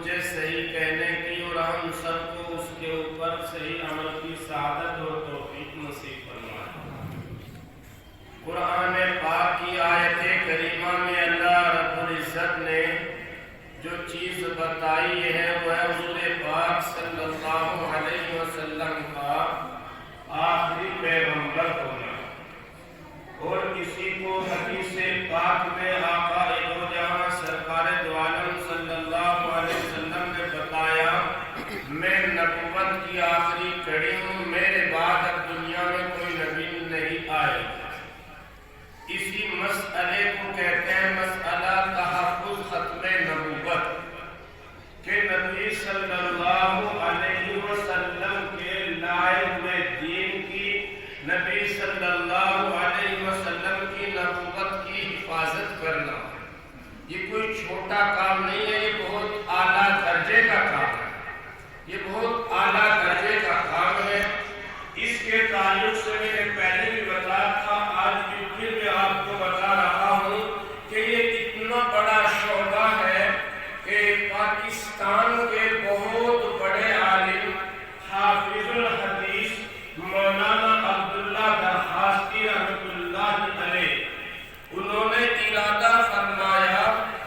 مجھے صحیح کہنے کی اور ہم سب کو اس کے اوپر صحیح عمل کی سعادت اور توفیق نصیب فرمائے۔ قرآن پاک کی آیت کریمہ میں اللہ رب العزت نے جو چیز بتائی ہے وہ حضور پاک صلی اللہ علیہ وسلم کا آخری پیغمبر ہونا، اور اسی کو حدیث پاک میں آقا دو جہاں سرکار دو عالم صلی اللہ علیہ وسلم نے بتایا میں نبوت کی آخری کڑی ہوں، میرے بعد اب دنیا میں کوئی نبی نہیں آئے۔ اسی مسئلے کو کہتے ہیں مسئلہ تحفظ ختم نبوت، کہ نبی صلی اللہ علیہ وسلم کے لائے ہوئے دین کی، نبی صلی اللہ علیہ وسلم کی نبوت کی حفاظت کرنا یہ کوئی چھوٹا کام نہیں ہے، یہ بہت اعلیٰ درجے کا کام ہے، یہ بہت اعلیٰ درجے کا کام ہے۔ اس کے تعلق سے میں نے پہلے بھی بتایا تھا، آج بھی پھر میں آپ کو بتا رہا ہوں کہ یہ اتنا بڑا شعبہ ہے کہ پاکستان کے بہت بڑے عالم حافظ الحدیث مولانا عبداللہ درخواستی رحمۃ اللہ علیہ، انہوں نے ارادہ فرمایا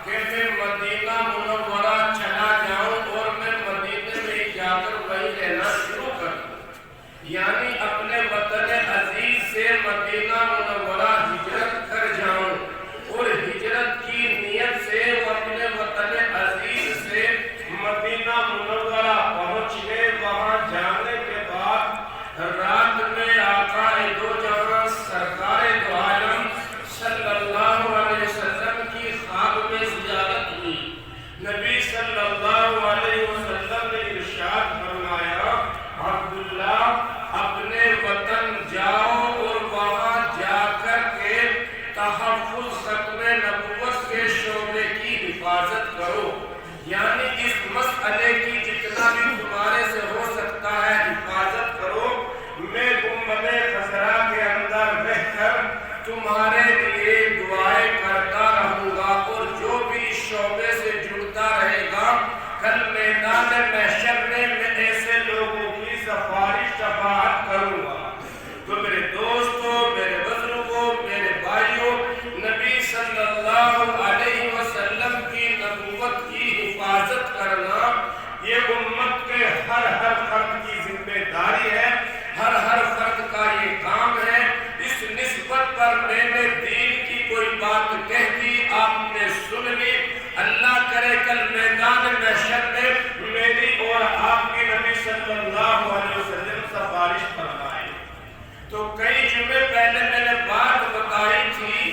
کہ میں مدینہ منورہ چلا جاؤں اور میں مدینے میں جا کر وہیں رہنا شروع کر دوں، یعنی اپنے وطن عزیز سے مدینہ منورہ ہجرت کر جاؤں، اور ہجرت کی نیت سے وہ اپنے وطن عزیز سے مدینہ منورہ پہنچے۔ وہاں جانے کے بعد رات میں آقا دو جہاں سرکار دو عالم صلی اللہ علیہ وسلم کی خواب میں زیارت ہوئی۔ نبی صلی اللہ علیہ وسلم نے ارشاد فرمایا عبداللہ اپنے وطن جاؤ اور وہاں جا کر کے تحفظ ختم نبوت کے شعبے کی حفاظت کرو، یعنی اس مسئلے کی جتنا بھی تمہارے سے ہو سکتا ہے حفاظت کرو۔ میں گنبد خضرا کے اندر رہ کر تمہارے لیے دعائیں کرتا رہوں گا، اور جو بھی اس شعبے سے جڑتا رہے گا کل میدان محشر میں ایسے لوگوں کی سفارش شفاعت کروں گا۔ تو میرے دوستوں، میرے بزرگوں، میرے بھائیوں، نبی صلی اللہ علیہ وسلم کی نبوت کی حفاظت کرنا یہ امت کے ہر فرد کی ذمہ داری ہے، ہر فرد کا یہ کام ہے۔ اس نسبت پر میں نے دین کی کوئی بات کہہ دی، آپ نے سن لی، اللہ کرے کل میدان محشر میں میری اور آپ کی نبی صلی اللہ علیہ وسلم سفارش فرمائے۔ تو کئی جمعے پہلے میں نے بات بتائی تھی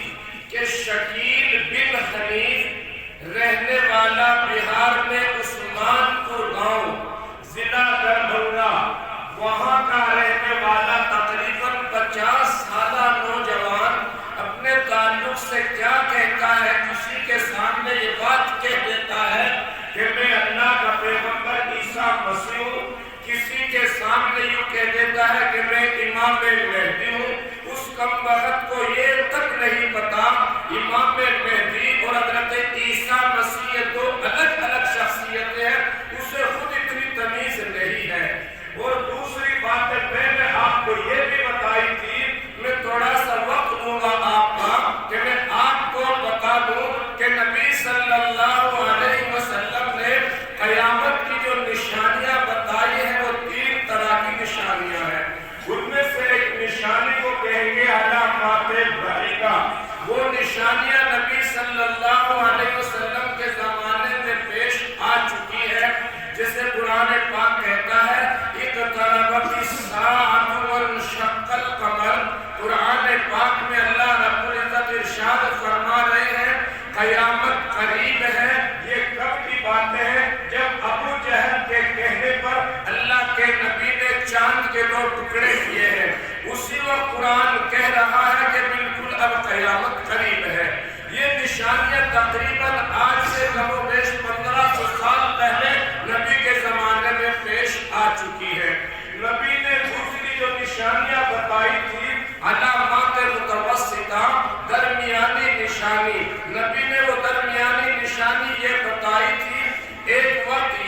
کہ شکیل بن حنیف رہنے والا بہار میں عثمان پور گاؤں ضلع دربھنگا، وہاں کا رہنے والا تقریباً 50 سالہ نوجوان اپنے تعلق سے کیا کہتا ہے، کسی کے سامنے یہ بات کہہ دیتا ہے کہ میں اللہ کا پیغمبر عیسیٰ مسیح ہوں، کسی کے سامنے یوں کہہ دیتا ہے کہ میں امام مہدی ہوں۔ اس کم وقت کو یہ تک نہیں پتا امام مہدی اور حضرت عیسیٰ مسیح دو الگ الگ شخصیتیں ہیں، اسے خود اتنی تمیز نہیں ہے۔ اور دوسری بات میں نے آپ کو یہ بھی بتائی تھی، میں تھوڑا سا وقت دوں گا آپ کا کہ میں آپ کو بتا دوں کہ نبی صلی اللہ علیہ وسلم نے قیامت کی جو نشانیاں بتائی ہیں وہ 3 طرح کی نشانیاں ہیں۔ ان میں سے ایک نشانی کو کہیں گے علامات بعیدہ، وہ نشانیاں نبی صلی اللہ علیہ وسلم کے زمانے میں پیش آ چکی ہے، جسے قرآن پاک کہتا ہے اقتربت الساعۃ وانشق القمر۔ قرآن پاک میں اللہ رب العزت ارشاد فرما رہے ہیں قیامت قریب ہے۔ یہ کب کی باتیں ہیں؟ جب ابو جہل کے کہنے پر اللہ کے نبی نے چاند کے 2 ٹکڑے کیے ہیں، اسی وقت قرآن کہہ رہا ہے کہ بالکل اب قیامت قریب ہے۔ یہ نشانیاں تقریباً آج سے کم و بیش 1500 سال پہلے نبی کے زمانے میں پیش آ چکی ہے۔ نبی نے دوسری جو نشانیاں بتائی تھی علامات متوسطہ، درمیانی نشانی، نبی نے وہ درمیانی نشانی یہ بتائی تھی ایک وقت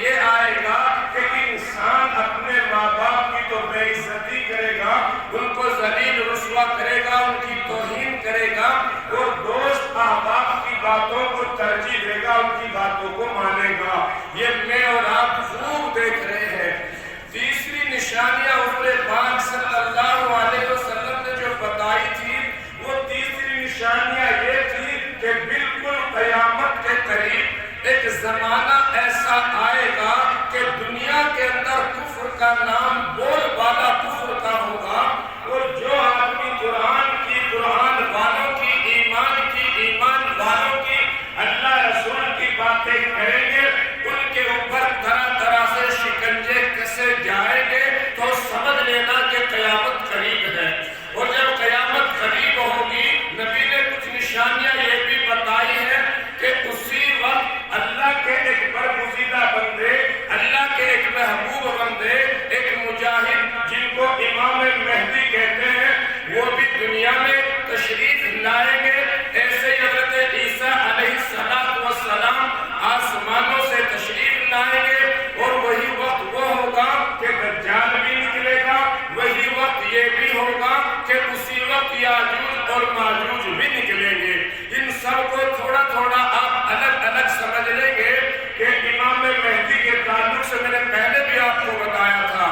کا نام بول بالا کفر کا ہوگا، اور جو آدمی قرآن کی، قرآن والوں کی، ایمان والوں کی، اللہ رسول کی باتیں کریں گے، ان کے اوپر طرح طرح سے شکنجے کسے جائیں گے، تو سمجھ لینا کہ قیامت قریب ہے۔ اور جب قیامت قریب ہوگی، نبی نے کچھ نشانیاں یہ بھی بتائی ہیں کہ اسی وقت اللہ کے ایک برگزیدہ بندے، اللہ کے ایک محبوب بندے، ایک مجاہد جن کو امام مہدی کہتے ہیں، وہ بھی دنیا میں تشریف لائیں گے۔ ایسے حضرت عیسیٰ علیہ السلام آسمانوں سے تشریف لائیں گے، اور وہی وقت وہ ہوگا کہ دجال بھی نکلے گا، وہی وقت یہ بھی ہوگا کہ اسی وقت یاجوج اور ماجوج بھی نکلیں گے۔ ان سب کو تھوڑا تھوڑا آپ الگ الگ سمجھ لیں گے کہ امام مہدی کے تعلق سے میں نے پہلے بھی آپ کو بتایا تھا،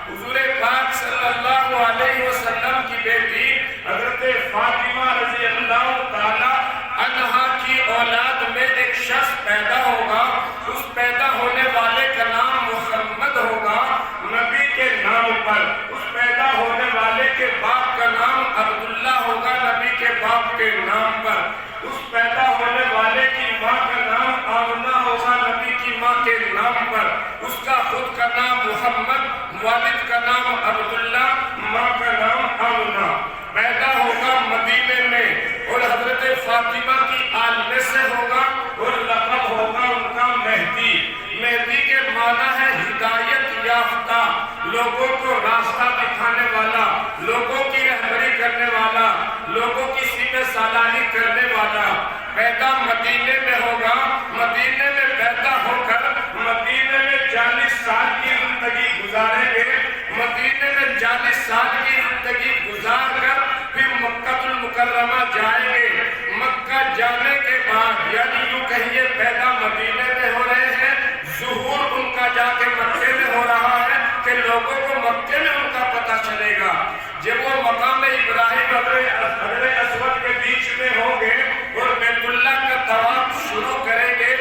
حضور پاک صلی اللہ علیہ وسلم کی بیٹی حضرت فاطمہ رضی اللہ تعالی عنہا کی اولاد میں ایک شخص پیدا ہوگا، اس پیدا ہونے والے کا نام محمد ہوگا نبی کے نام پر، اس پیدا ہونے والے کے باپ کا نام عبداللہ ہوگا نبی کے باپ کے نام پر، اس پیدا ہونے والے کی ماں کا نام آمنہ ہوگا نبی کی ماں کے نام پر، اس کا خود کا نام محمد، والد کا نام عبداللہ، ماں کا نام آمنہ، پیدا ہوگا مدینے میں، اور حضرت فاطمہ کی آل میں سے ہوگا، اور لقب ہوگا ان کا مہدی۔ مہدی کے معنی ہے ہدایت یافتہ، لوگوں کو راستہ دکھانے والا، لوگوں کی رہبری کرنے والا، لوگوں کی سینے سالاری کرنے والا۔ پیدا مدینے میں ہوگا، مدینے میں پیدا ہو کر مدینے میں 40 سال کی زندگی گزاریں گے، مدینے میں 40 سال کی زندگی گزار کر پھر مکہ المکرمہ جائیں گے۔ مکہ جانے کے بعد، یعنی یوں کہیے پیدا مدینے میں ہو رہے ہیں، ظہور ان کا جا کے مکے میں ہو رہا ہے کہ لوگوں کو مکے میں ان کا پتہ چلے گا۔ جب وہ مقام ابراہیم حجر اسود کے بیچ میں ہوں گے اور بیت اللہ کا طواف شروع کریں گے،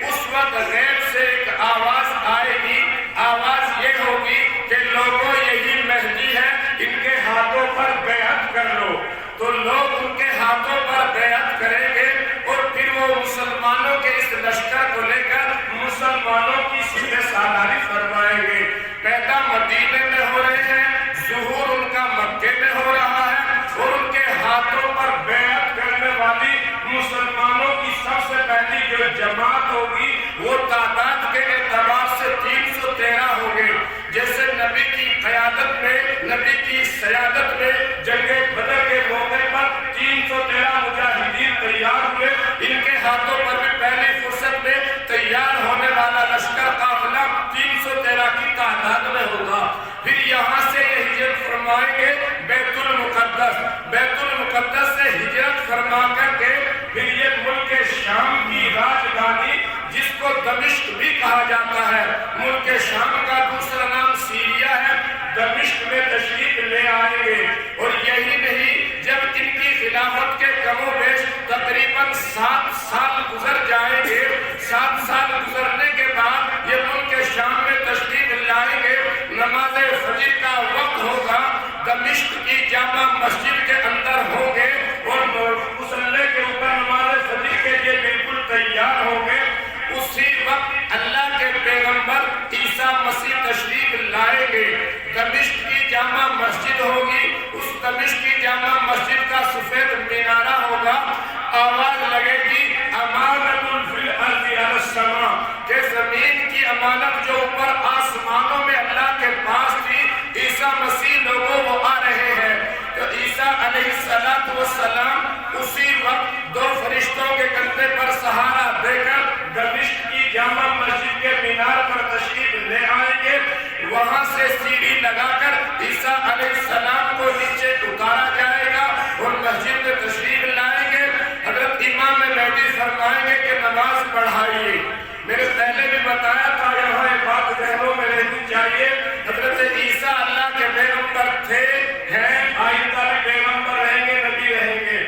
اس وقت غیب سے ایک آواز آئے گی، آواز یہ ہوگی کہ لوگوں یہی مہدی ہے، ان کے ہاتھوں پر بیعت کر لو۔ تو لوگ ان کے ہاتھوں پر بیعت کریں گے، اور پھر وہ مسلمانوں کے اس لشکر کو لے کر مسلمانوں کی سینے سالاری فرمائیں گے۔ پیدا مدینے میں ہو رہے ہیں، ظہور ان کا مکے میں ہو رہا ہے، اور ان کے ہاتھوں پر بیعت کرنے والی مسلمانوں کی سب سے پہلی جو جماعت ہوگی وہ تعداد کے اعتبار سے 313 ہوگے۔ جیسے نبی کی قیادت میں، نبی کی سیادت میں جنگ بدر کے موقع پر 313 مجاہدین تیار ہوئے، ان کے ہاتھوں پر بھی پہلی فرصت میں تیار ہونے والا لشکر قافلہ 313 کی تعداد میں ہوگا۔ پھر یہاں سے یہ ہجرت فرمائیں گے بیت المقدس، بیت المقدس سے ہجرت فرما کر کے پھر یہ ملک شام کی راجدھانی جس کو دمشق بھی کہا جاتا ہے، ملک شام کا دوسرا نام سیریا ہے، دمشق میں تشریف لے آئیں گے۔ اور یہی نہیں، جب ان کی خلافت کے کم و بیش تقریباً 7 سال گزر جائیں گے، 7 سال گزرنے کے بعد یہ ملک شام میں تشریف لائیں گے، نماز فجر کا وقت ہوگا، دمشق کی جامع مسجد کے اندر ہوں گے، اور مصلی کے اوپر نماز فجر کے لیے بالکل تیار ہوں گے۔ اسی وقت اللہ کے پیغمبر عیسیٰ مسیح تشریف لائیں گے، دمشق کی جامع مسجد ہوگی، اس دمشق کی جامع مسجد کا سفید مینارہ ہوگا، آواز لگے گی امانت فی الارض علی السماء، کہ زمین کی امانت جو اوپر آسمانوں میں اللہ کے پاس تھی، عیسیٰ مسیح لوگوں وہ آ رہے ہیں۔ تو عیسیٰ علیہ السلام اسی وقت 2 فرشتوں کے کندھے پر سہارا دے کر دمشق کی جامع مسجد کے مینار پر تشریف لے آئیں گے، وہاں سے سیڑھی لگا کر عیسیٰ علیہ السلام کو نیچے اتارا جائے گا اور مسجد میں تشریف لائیں گے۔ حضرت امام مہدی فرمائیں گے کہ نماز پڑھائیے۔ میں نے پہلے بھی بتایا تھا، یہاں ایک بات ذہنوں میں رہنی چاہیے، حضرت عیسیٰ اللہ کے پیغمبر تھے، ہیں، آئندہ بھی پیغمبر رہیں گے، نبی رہیں گے۔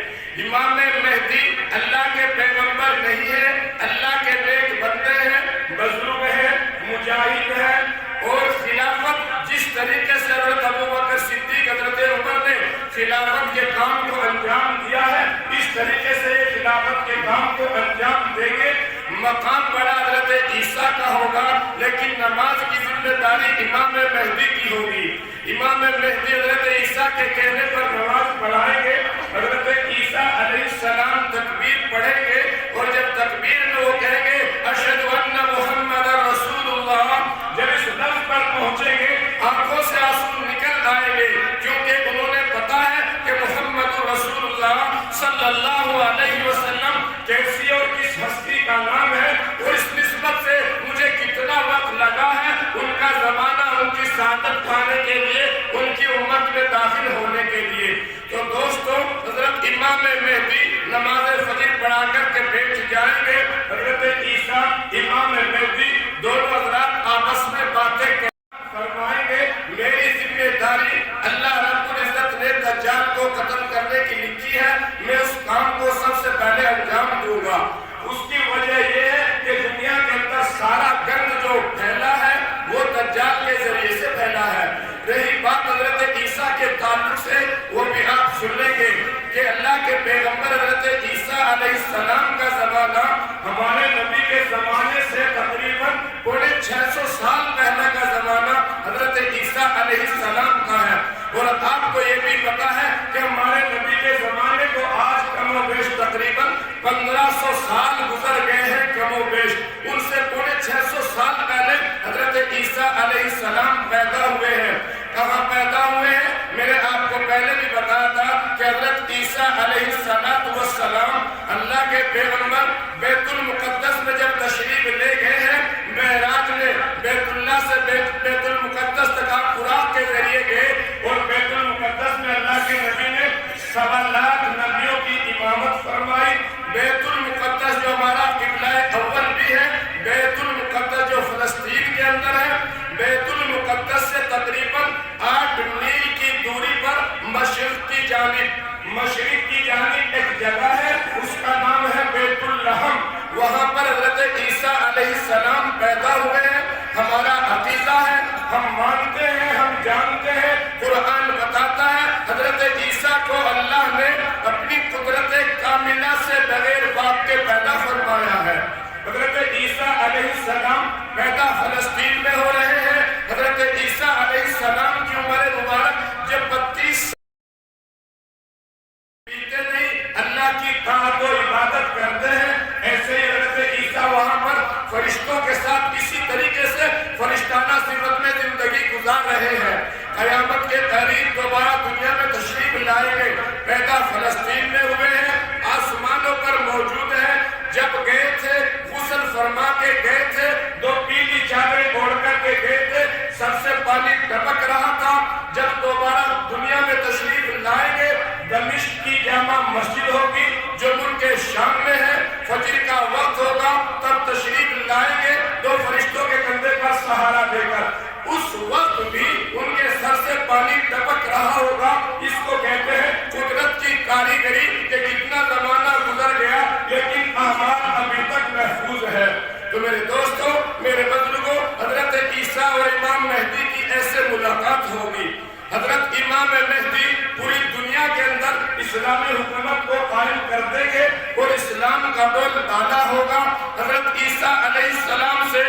امام مہدی اللہ کے پیغمبر نہیں ہے، اللہ کے نیک بندے ہیں، بزرگ ہیں، مجاہد ہیں، اور خلافت جس جس طریقے سے حضرت ابوبکر صدیق حضرت عمر نے خلافت کے کام کو انجام دیا ہے، اس طریقے سے یہ خلافت کے کام کو انجام دیں گے۔ مقام بڑا حضرت عیسیٰ کا ہوگا، لیکن نماز کی ذمہ داری امام مہدی کی ہوگی۔ امام مہدی حضرت عیسیٰ کے کہنے پر نماز پڑھائیں گے، حضرت عیسیٰ علیہ السلام تکبیر پڑھیں گے، اور جب تکبیر میں وہ کہیں گے اشہد ان محمد رسول اللہ، جب اس لفظ پر پہنچیں گے آنکھوں سے آنسو نکل آئیں گے، کیونکہ انہوں نے پتا ہے کہ محمد رسول اللہ صلی اللہ علیہ وسلم کیسی اور کس ہستی کا نام ہے، اور اس نسبت سے مجھے کتنا وقت لگا ہے ان کا زمانہ ان کی سعادت پانے کے لیے، ان کی امت میں داخل ہونے کے لیے۔ تو دوستو، حضرت امام مہدی نماز فجر پڑھا کر کے بیٹھ جائیں گے، حضرت عیسیٰ امام مہدی دونوں حضرات آپس میں باتیں فرمائیں گے۔ میری ذمہ داری اللہ رب العزت نے دجال کو قتل کرنے کی لکھی ہے، میں اس کام کو سب سے پہلے انجام دوں گا۔ اس کی وجہ یہ ہے کہ دنیا کے اندر سارا گند جو پھیلا ہے وہ دجال کے ذریعے سے پھیلا ہے۔ رہی بات حضرت عیسیٰ کے تعلق سے، وہ بھی آپ سن لیں گے کہ اللہ کے پیغمبر حضرت عیسیٰ علیہ السلام کا زمانہ ہمارے نبی کے زمانے سے تقریباً 650 سال پہلے کا زمانہ حضرت عیسیٰ علیہ السلام کا ہے، اور آپ کو یہ بھی پتا ہے کہ ہمارے نبی کے زمانے کو آج کم و بیش تقریباً 1500 سال گزر گئے ہیں کم و بیش۔ ان سے 650 سال پہلے حضرت عیسیٰ علیہ السلام پیدا ہوئے ہیں۔ کہاں پیدا ہوئے ہیں؟ میں نے آپ کو پہلے بھی بتایا تھا کہ حضرت عیسیٰ علیہ السلام اللہ کے پیغمبر بیت المقدس میں جب تشریف لے گئے ہیں، معراج میں بیت اللہ سے بیت المقدس تک آپ براق کے ذریعے گئے، اور بیت المقدس میں اللہ کے نبی نے 1.25 لاکھ نبیوں کی امامت فرمائی۔ بیت المقدس جو ہمارا قبلہ اول بھی ہے، بیت المقدس جو فلسطین کے اندر ہے، بیت المقدس سے تقریباً 8 میل کی دوری پر مشرق کی جانب ایک جگہ ہے، اس کا نام ہے بیت اللحم۔ وہاں پر حضرت عیسیٰ علیہ السلام پیدا ہوئے ہیں۔ ہمارا عقیدہ ہے، ہم مانتے ہیں، ہم جانتے ہیں، قرآن بتاتا ہے حضرت عیسیٰ کو اللہ نے اپنی قدرت کاملہ سے بغیر باپ کے پیدا فرمایا ہے۔ حضرت عیسیٰ علیہ السلام پیدا فلسطین میں ہو رہے ہیں۔ حضرت عیسیٰ علیہ السلام کی عمر مبارک جب 32 پیتے نہیں، اللہ کی طاعت و عبادت کرتے ہیں، ایسے ہی حضرت عیسیٰ وہاں پر فرشتوں کے ساتھ کسی طریقے سے فرشتانہ صفت میں زندگی گزار رہے ہیں۔ قیامت کے قریب دوبارہ دنیا میں تشریف لائیں گے۔ پیدا فلسطین میں ہوئے ہیں، آسمانوں پر موجود ہیں۔ جب گئے تھے غسل فرما کے گئے تھے، 2 پیلی چادریں اوڑھ کر کے گئے تھے، سر سے پانی ٹپک رہا تھا۔ جب دوبارہ دنیا میں تشریف لائیں گے، دمشق کی جامع مسجد ہوگی جو ملک شام میں ہے، فجر کا وقت ہوگا، تب تشریف لائیں گے 2 فرشتوں کے کندھے پر سہارا دے کر۔ اس وقت بھی ان کے سر سے پانی ٹپک رہا ہوگا۔ اس کو کہتے ہیں قدرت کی کاریگری کہ کتنا زمانہ گزر گیا لیکن اعمال ابھی تک محفوظ ہے۔ تو میرے دوستوں، میرے بزرگوں، حضرت عیسیٰ اور امام مہدی کی ایسے ملاقات ہوگی۔ حضرت امام مہدی پوری دنیا کے اندر اسلامی حکومت کو قائم کر دیں گے اور اسلام کا بول بالا ہوگا۔ حضرت عیسیٰ علیہ السلام سے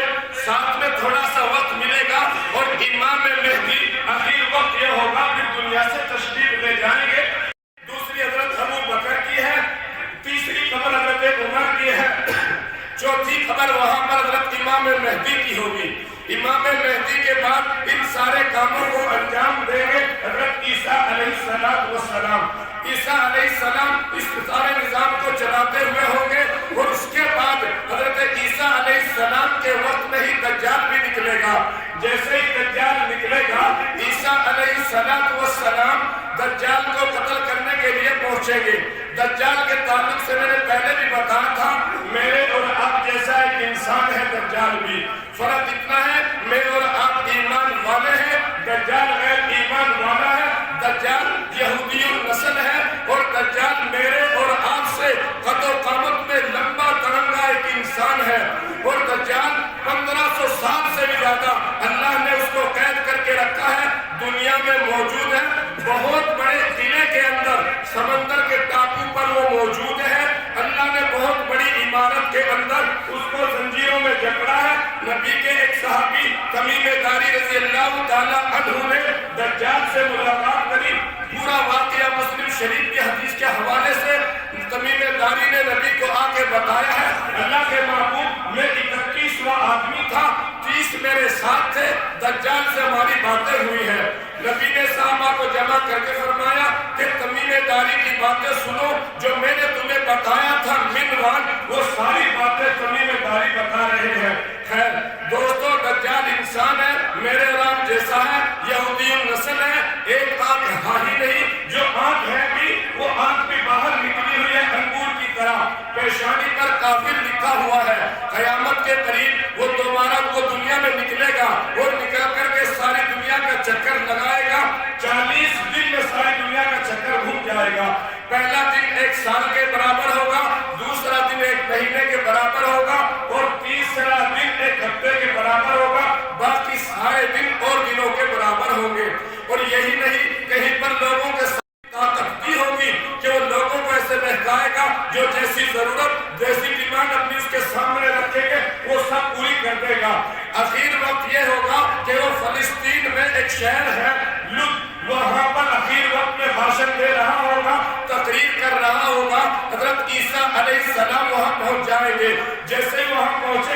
ساتھ میں تھوڑا سا وقت ملے گا، اور امام مہدی اخیر وقت یہ ہوگا پھر دنیا سے تشریف لے جائیں گے۔ دوسری حضرت ابو بکر کی ہے، تیسری خبر حضرت عمر کی ہے، چوتھی خبر وہاں پر حضرت امام مہدی کی ہوگی۔ امام مہدی کے بعد ان سارے کاموں کو انجام دیں گے حضرت عیسیٰ علیہ السلام۔ عیسیٰ علیہ السلام اس سارے نظام کو چلاتے ہوئے ہوں گے، اور اس کے بعد حضرت عیسیٰ علیہ السلام کے وقت میں ہی دجال بھی نکلے گا۔ جیسے ہی دجال نکلے گا، عیسیٰ علیہ السلام دجال کو قتل کرنے کے لیے پہنچیں گے۔ دجال کے تعلق سے میں نے پہلے بھی بتایا تھا، میرے اور آپ جیسا ایک انسان ہے دجال بھی۔ فرق اتنا ہے، میں اور آپ ایمان والے ہیں، دجال غیر ایمان والا ہے۔ دجال یہودی نسل ہے، اور دجال میرے اور آپ سے قد و قامت میں لمبا ترنگا ایک انسان ہے، اور دجال 1500 سال سے بھی زیادہ اللہ نے اس کو قید کر کے رکھا ہے۔ دنیا میں موجود ہے، بہت بڑے قلعے کے اندر سمندر کے ٹاپو پر وہ موجود ہے، اللہ نے بہت بڑی عمارت کے اندر اس کو زنجیروں میں جکڑا ہے۔ نبی کے ایک صحابی تمیم داری رضی اللہ تعالیٰ عنہ نے دجال سے ملاقات کری، پورا واقعہ مسلم شریف کی حدیث کے حوالے سے تمیم داری نے نبی کو آ کے بتایا ہے، اللہ کے محبوب میں 31واں آدمی تھا، 30 میرے ساتھ تھے، دجال سے ہماری باتیں ہوئی ہیں۔ نبی نے صحابہ کو جمع کر کے فرمایا کہ تمیم داری کی باتیں سنو، جو میں نے تمہیں بتایا تھا منوان، وہ ساری باتیں تمیم داری بتا رہے ہیں۔ خیر دوستو، دجال انسان ہے، میرے اور آپ جیسا ہے، یہودی نسل ہے، ایک آنکھ ہی نہیں، جو آنکھ ہے بھی وہ آنکھ بھی باہر نکلی ہوئی ہے انگور کی طرح، پیشانی پر کافر لکھا ہوا ہے۔ قیامت کے قریب وہ دوبارہ وہ دنیا میں نکلے گا، وہ نکل کر کے ساری دنیا کا چکر لگائے گا، 40 دن میں ساری دنیا کا چکر گھوم جائے گا۔ پہلا دن 1 سال کے برابر ہوگا، دوسرا دن 1 مہینے کے برابر ہوگا، اور تیسرا دن 1 ہفتے کے برابر ہوگا، باقی سارے دن اور دنوں کے برابر ہوں گے۔ اور یہی نہیں، کہیں پر لوگوں کے طاقت بھی ہوگی کہ وہ لوگوں کو ایسے بہکائے گا، جو جیسی ضرورت، جیسی ڈیمانڈ اپنی اس کے سامنے رکھیں گے وہ سب پوری کر دے گا۔ اخیر وقت یہ ہوگا کہ وہ فلسطین میں ایک شہر ہے لد، وہاں پر اخیر وقت میں بھاشن دے رہا ہوگا، تقریر کر رہا ہوگا، حضرت عیسیٰ علیہ السلام وہاں پہنچ جائیں گے۔ جیسے وہاں پہنچے